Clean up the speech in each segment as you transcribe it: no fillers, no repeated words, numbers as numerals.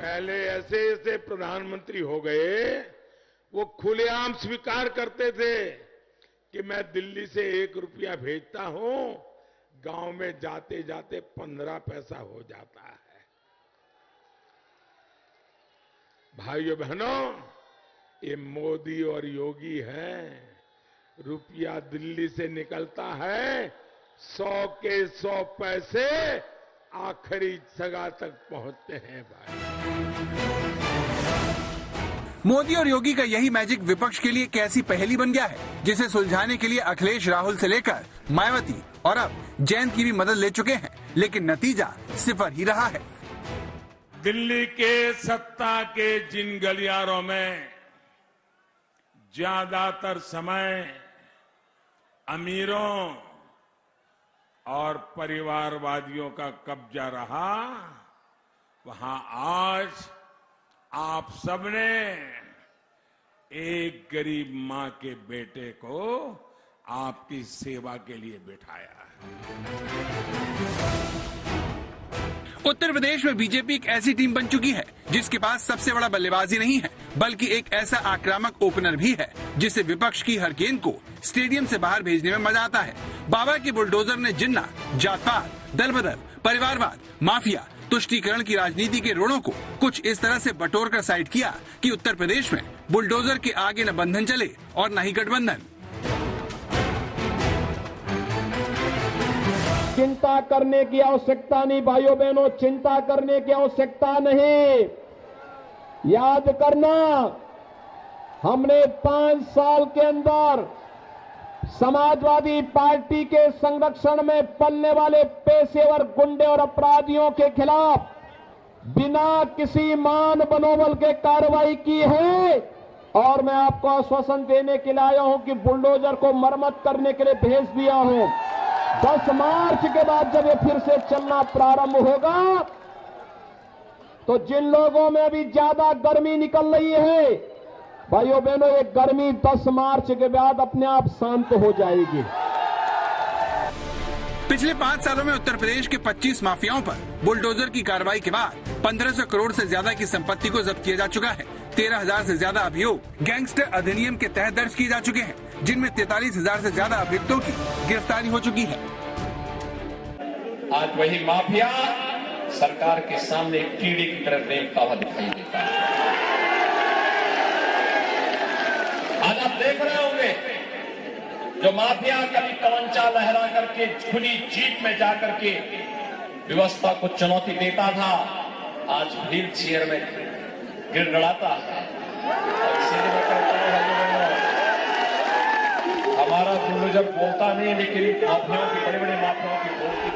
पहले ऐसे ऐसे प्रधानमंत्री हो गए, वो खुलेआम स्वीकार करते थे कि मैं दिल्ली से 1 रुपया भेजता हूं, गांव में जाते जाते 15 पैसा हो जाता है। भाइयों बहनों, ये मोदी और योगी है। रुपया दिल्ली से निकलता है, 100 के 100 पैसे आखिरी जगह तक पहुंचते हैं भाई। मोदी और योगी का यही मैजिक विपक्ष के लिए कैसी पहेली बन गया है, जिसे सुलझाने के लिए अखिलेश राहुल से लेकर मायावती और अब जयंत की भी मदद ले चुके हैं, लेकिन नतीजा सिफर ही रहा है। दिल्ली के सत्ता के जिन गलियारों में ज्यादातर समय अमीरों और परिवारवादियों का कब्जा रहा, वहां आज आप सबने एक गरीब मां के बेटे को आपकी सेवा के लिए बिठाया है। उत्तर प्रदेश में बीजेपी एक ऐसी टीम बन चुकी है जिसके पास सबसे बड़ा बल्लेबाजी नहीं है, बल्कि एक ऐसा आक्रामक ओपनर भी है जिससे विपक्ष की हर गेंद को स्टेडियम से बाहर भेजने में मजा आता है। बाबा के बुलडोजर ने जिन्ना, जात-पात, दल-बदल, परिवारवाद, माफिया, तुष्टीकरण की राजनीति के रोड़ों को कुछ इस तरह से बटोर कर साइड किया कि उत्तर प्रदेश में बुलडोजर के आगे न बंधन चले और न ही गठबंधन। चिंता करने की आवश्यकता नहीं भाइयों बहनों, चिंता करने की आवश्यकता नहीं। याद करना, हमने 5 साल के अंदर समाजवादी पार्टी के संरक्षण में पलने वाले पेशेवर गुंडे और अपराधियों के खिलाफ बिना किसी मान बनोबल के कार्रवाई की है। और मैं आपको आश्वासन देने के लिए आया हूं कि बुलडोजर को मरम्मत करने के लिए भेज दिया हूं। 10 मार्च के बाद जब ये फिर से चलना प्रारंभ होगा, तो जिन लोगों में अभी ज्यादा गर्मी निकल रही है, भाइयों बहनों, ये गर्मी 10 मार्च के बाद अपने आप शांत हो जाएगी। पिछले 5 सालों में उत्तर प्रदेश के 25 माफियाओं पर बुलडोजर की कार्रवाई के बाद 1500 करोड़ से ज्यादा की संपत्ति को जब्त किया जा चुका है। 13,000 से ज्यादा अभियोग गैंगस्टर अधिनियम के तहत दर्ज किए जा चुके हैं, जिनमें 43,000 से ज्यादा अभियुक्तों की गिरफ्तारी हो चुकी है। आज वही माफिया सरकार के सामने एक कीड़े की तरह देखता हुआ दिखाई देता है। आज आप देख रहे होंगे, जो माफिया कभी तमंचा लहरा करके खुली जीप में जाकर के व्यवस्था को चुनौती देता था, आज व्हील चेयर में गिड़गिड़ाता है। और इसीलिए मैं कहता हूं, हमारा बुलडोजर बोलता नहीं, लेकिन माफियाओं की, बड़े बड़े माफियाओं की बोलती।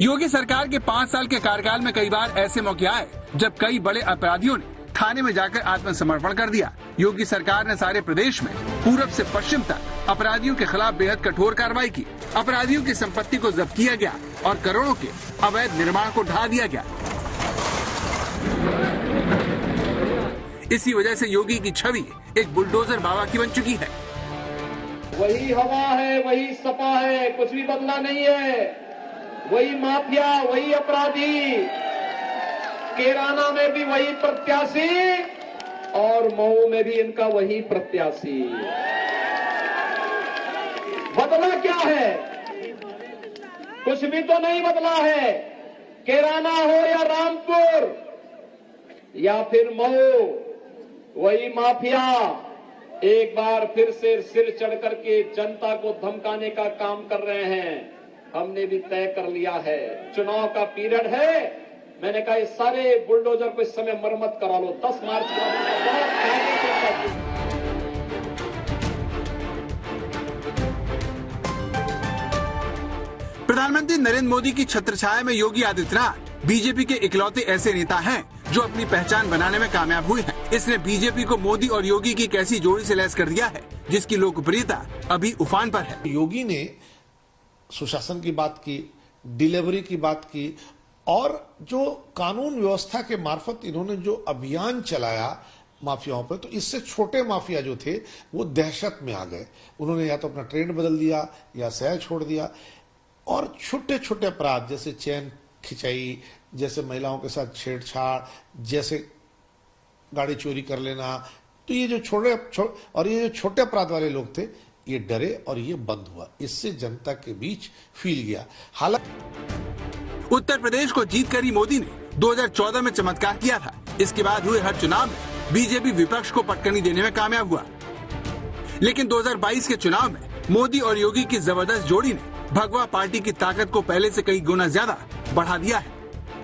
योगी सरकार के 5 साल के कार्यकाल में कई बार ऐसे मौके आए जब कई बड़े अपराधियों ने थाने में जाकर आत्मसमर्पण कर दिया। योगी सरकार ने सारे प्रदेश में पूरब से पश्चिम तक अपराधियों के खिलाफ बेहद कठोर कार्रवाई की। अपराधियों की संपत्ति को जब्त किया गया और करोड़ों के अवैध निर्माण को ढा दिया गया। इसी वजह से योगी की छवि एक बुलडोजर बाबा की बन चुकी है। वही हवा है, वही सपा है, कुछ भी बदला नहीं है। वही माफिया, वही अपराधी, कैराना में भी वही प्रत्याशी और मऊ में भी इनका वही प्रत्याशी। बदला क्या है? कुछ भी तो नहीं बदला है। कैराना हो या रामपुर या फिर मऊ, वही माफिया एक बार फिर से सिर चढ़ करके जनता को धमकाने का काम कर रहे हैं। हमने भी तय कर लिया है, चुनाव का पीरियड है। मैंने कहा इस सारे बुलडोजर को इस समय मरम्मत करा लो। 10 मार्च के बाद प्रधानमंत्री नरेंद्र मोदी की छत्रछाया में योगी आदित्यनाथ बीजेपी के इकलौते ऐसे नेता हैं जो अपनी पहचान बनाने में कामयाब हुए हैं। इसने बीजेपी को मोदी और योगी की कैसी जोड़ी से लैस कर दिया है, जिसकी लोकप्रियता अभी उफान पर है। योगी ने सुशासन की बात की, डिलीवरी की बात की, और जो कानून व्यवस्था के मार्फत इन्होंने जो अभियान चलाया माफियाओं पर, तो इससे छोटे माफिया जो थे वो दहशत में आ गए। उन्होंने या तो अपना ट्रेंड बदल दिया या शहर छोड़ दिया, और छोटे छोटे अपराध जैसे चैन खिंचाई, जैसे महिलाओं के साथ छेड़छाड़, जैसे गाड़ी चोरी कर लेना, तो ये जो छोटे अपराध वाले लोग थे, ये डरे और ये बंद हुआ। इससे जनता के बीच फैल गया। हालांकि उत्तर प्रदेश को जीतकर ही मोदी ने 2014 में चमत्कार किया था। इसके बाद हुए हर चुनाव में बीजेपी विपक्ष को पटकनी देने में कामयाब हुआ। लेकिन 2022 के चुनाव में मोदी और योगी की जबरदस्त जोड़ी ने भगवा पार्टी की ताकत को पहले से कई गुना ज्यादा बढ़ा दिया है।